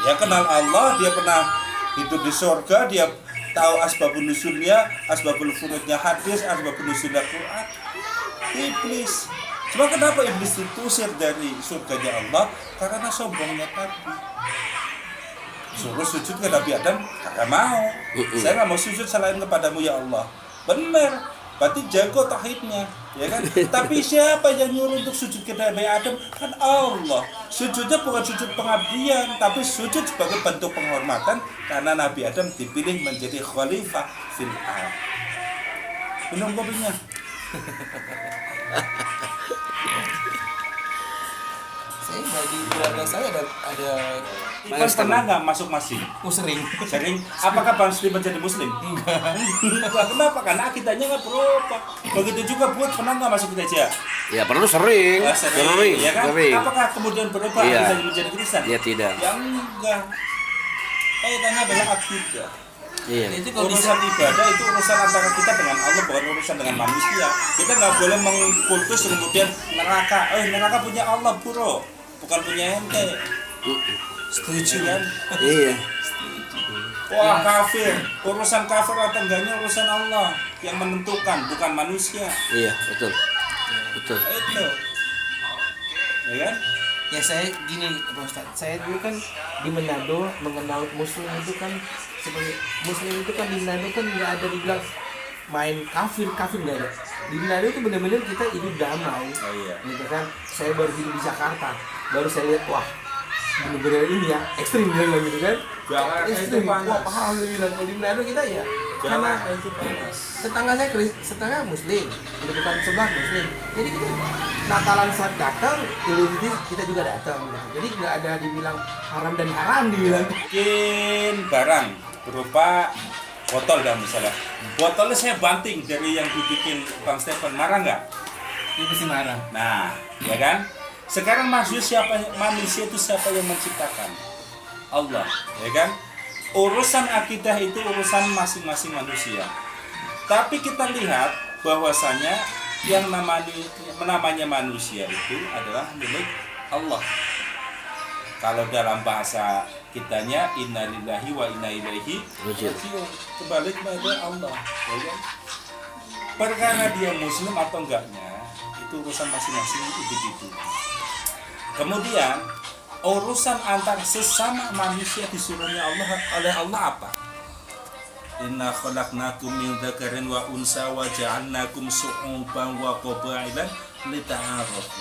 Ya kenal Allah, dia pernah hidup di surga, dia tahu asbabun nuzulnya, asbabul furudnya hadis, asbabun nuzulnya Quran. Iblis. Cuma kenapa iblis diusir dari surganya Allah? Karena sombongnya tadi. Suruh sujud ke Nabi Adam, kagak mau. Saya nggak mau sujud selain kepadamu ya Allah. Benar. Berarti jago tauhidnya, ya kan? Tapi siapa yang nyuruh untuk sujud ke Nabi Adam? Kan Allah. Sujudnya bukan sujud pengabdian, tapi sujud sebagai bentuk penghormatan karena Nabi Adam dipilih menjadi khalifah fil ardh. Minum kopinya. Saya bagi keluarga saya ada Ipan pernah nggak masuk masjid? sering. Sering. Apakah pasti menjadi muslim? Enggak. Kenapa? Karena akidahnya nggak berubah. Begitu juga buat pernah nggak masuk gereja? Ya perlu sering. Sering, ya kan? Sering. Apakah kemudian berubah Iya. akidahnya menjadi Kristen? Ya tidak. Ya enggak. Kaitannya adalah akidah. Iya. Itu kalau Urusan ibadah itu urusan antara kita dengan Allah, bukan urusan dengan manusia. Kita nggak boleh mengkultus kemudian neraka. Neraka punya Allah, bro, bukan punya ente. setuju Kan? Iya. Wah, kafir. Urusan kafir atau enggaknya urusan Allah yang menentukan, bukan manusia. Iya, betul. Betul. Itu. Ya kan? ya saya gini Pak Ustadz, saya dulu kan di Manado mengenal muslim itu kan sebagai muslim itu kan di Manado kan nggak ada dibilang main kafir nggak ada. Di Manado itu benar-benar kita hidup damai. Oh iya. Gitu kan, saya baru hidup di Jakarta, baru saya lihat wah benar-benar ini ya ekstrim bilang gitu kan. Jakarta itu Ekstrim, wah panas. parah lu bilang. Kalau di Manado kita ya karena Jakarta itu panas. tetangga saya setengah muslim, di depan sebelah muslim. Jadi kita Natalan saat datang, Idul Fitri kita juga datang. Gitu. Jadi nggak ada dibilang haram dan haram dibilang. Bikin barang berupa botol dah misalnya. Botolnya saya banting dari yang dibikin Bang Stephen, marah nggak? Dia pasti marah. Nah, ya kan? Sekarang manusia itu siapa yang menciptakan? Allah, ya kan? Urusan akidah itu urusan masing-masing manusia. Tapi kita lihat bahwasanya yang namanya manusia itu adalah milik Allah. Kalau dalam bahasa kitanya innalillahi wa inna ilaihi raji'un, kembali kepada Allah, ya kan? Perkara dia muslim atau enggaknya itu urusan masing-masing individu. Kemudian urusan antar sesama manusia disuruhnya Allah oleh Allah apa? Inna khalaqnakum min dzakarin wa unsa wa ja'alnakum syu'uban wa qabailan lita'arafu.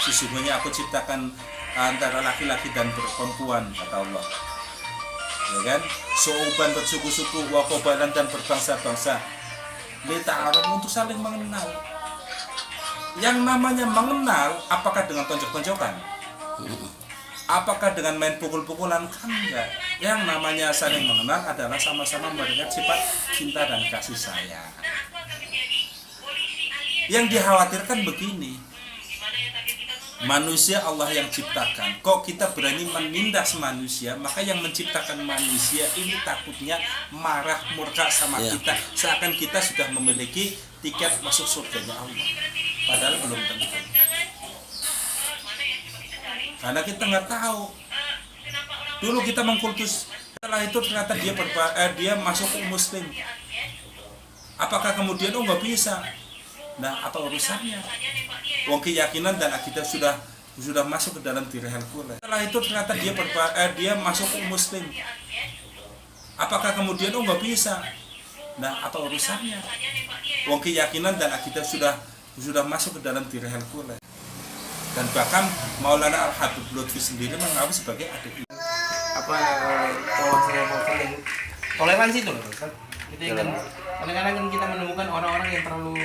Sesungguhnya aku ciptakan antara laki-laki dan perempuan, kata Allah. Ya kan? Syu'uban bersuku-suku wa qabailan dan berbangsa-bangsa. Lita'arafu untuk saling mengenal. Yang namanya mengenal apakah dengan tonjok-tonjokan? Apakah dengan main pukul-pukulan? Kan enggak. Yang namanya saling mengenal adalah sama-sama melihat sifat cinta dan kasih sayang. Yang dikhawatirkan begini, manusia Allah yang ciptakan. Kok kita berani menindas manusia? Maka yang menciptakan manusia ini takutnya marah, murka sama kita. Seakan kita sudah memiliki tiket masuk surganya Allah. Padahal belum tentu. Karena kita nggak tahu. Dulu kita mengkultus, setelah itu ternyata dia masuk ke Muslim. Apakah kemudian nggak bisa? Nah, apa urusannya? Wong keyakinan dan akidah sudah masuk ke dalam diri Hercules. Setelah itu ternyata dia masuk ke Muslim. Apakah kemudian nggak bisa? Nah, apa urusannya? Wong keyakinan dan akidah sudah masuk ke dalam diri Hercules. Dan bahkan Maulana Al-Habib Lutfi sendiri mengaku sebagai adik ibu. Apa wawasan yang toleransi itu loh kan? Itu yang kan kadang-kadang kan kita menemukan orang-orang yang terlalu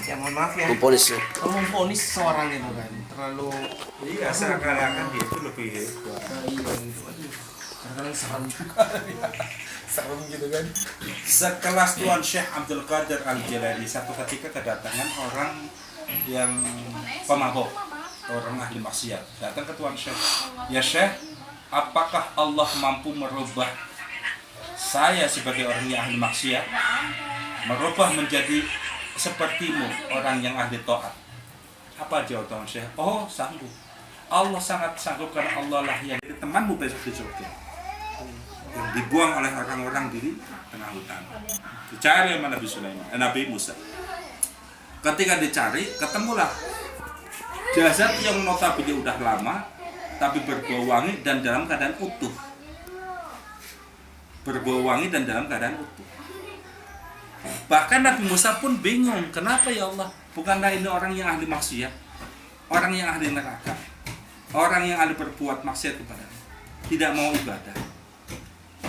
ya mohon maaf ya memponis seorang itu kan terlalu Seakan-akan dia itu lebih hebat. iya gitu. Aduh, kadang-kadang serem juga serem gitu kan. Sekelas Tuan Syekh Abdul Qadir Al-Jilani satu ketika kedatangan orang yang pemabok, orang ahli maksiat, datang ke Tuan Syekh. Ya Syekh, apakah Allah mampu merubah saya sebagai orang yang ahli maksiat, merubah menjadi sepertimu, orang yang ahli taat? Apa jawab Tuan Syekh? Oh, sanggup. Allah sangat sanggup karena Allah lah yang jadi temanmu besok di surga. Yang dibuang oleh orang-orang di tengah hutan. Dicari sama Nabi Sulaiman, Nabi Musa. Ketika dicari, ketemulah jasad yang notabene udah lama, tapi berbau wangi dan dalam keadaan utuh. Berbau wangi dan dalam keadaan utuh. Bahkan Nabi Musa pun bingung, kenapa ya Allah? Bukankah ini orang yang ahli maksiat, orang yang ahli neraka, orang yang ahli berbuat maksiat kepada Allah, tidak mau ibadah.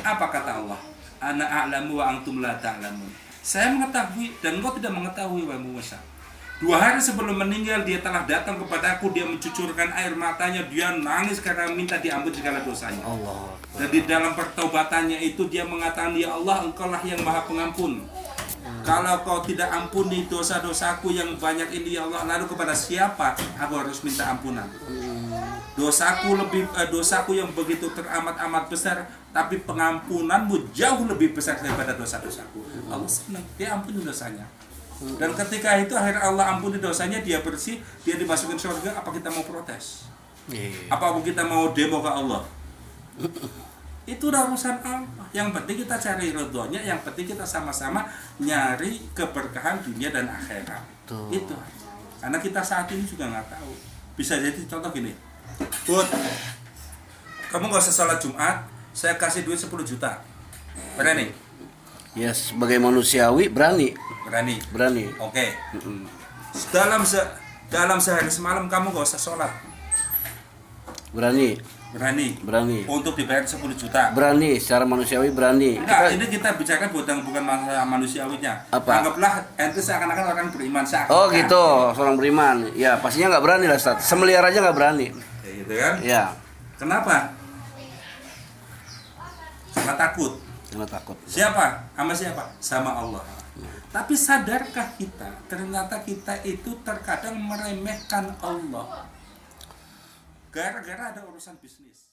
Apa kata Allah? Ana a'lamu wa antum la ta'lamun. Saya mengetahui dan engkau tidak mengetahui, wahai Musa. 2 hari sebelum meninggal dia telah datang kepadaku, dia mencucurkan air matanya, dia nangis karena minta diampuni segala dosanya. Allah. Dan di dalam pertaubatannya itu dia mengatakan, ya Allah, engkaulah yang maha pengampun. Kalau kau tidak ampuni dosa-dosaku yang banyak ini ya Allah, lalu kepada siapa aku harus minta ampunan? Dosaku yang begitu teramat-amat besar, tapi pengampunanmu jauh lebih besar daripada dosa-dosaku. Allah senang, dia ampuni dosanya. Dan ketika itu akhirnya Allah ampuni dosanya, dia bersih, dia dimasukin surga. Apa kita mau protes? Apa kita mau demo ke Allah? Itu udah urusan Allah. Yang penting kita cari ridhonya, yang penting kita sama-sama nyari keberkahan dunia dan akhirat. Itu aja. Karena kita saat ini juga nggak tahu. Bisa jadi contoh gini, Bud, kamu nggak usah sholat Jumat, saya kasih duit 10 juta. Berani? Ya sebagai manusiawi berani. Berani. Oke. Dalam sehari semalam kamu nggak usah sholat. Berani. Untuk dibayar 10 juta. Berani, secara manusiawi berani. Enggak, ini kita bicara bukan masalah manusiawinya. Apa? Anggaplah ente seakan-akan orang beriman. Oh gitu, seorang beriman. Ya pastinya nggak berani lah Ustaz. Semeliar aja nggak berani. Ya, gitu kan? Ya. Kenapa? Karena takut. Siapa? Sama siapa? Sama Allah. Tapi sadarkah kita, ternyata kita itu terkadang meremehkan Allah gara-gara ada urusan bisnis.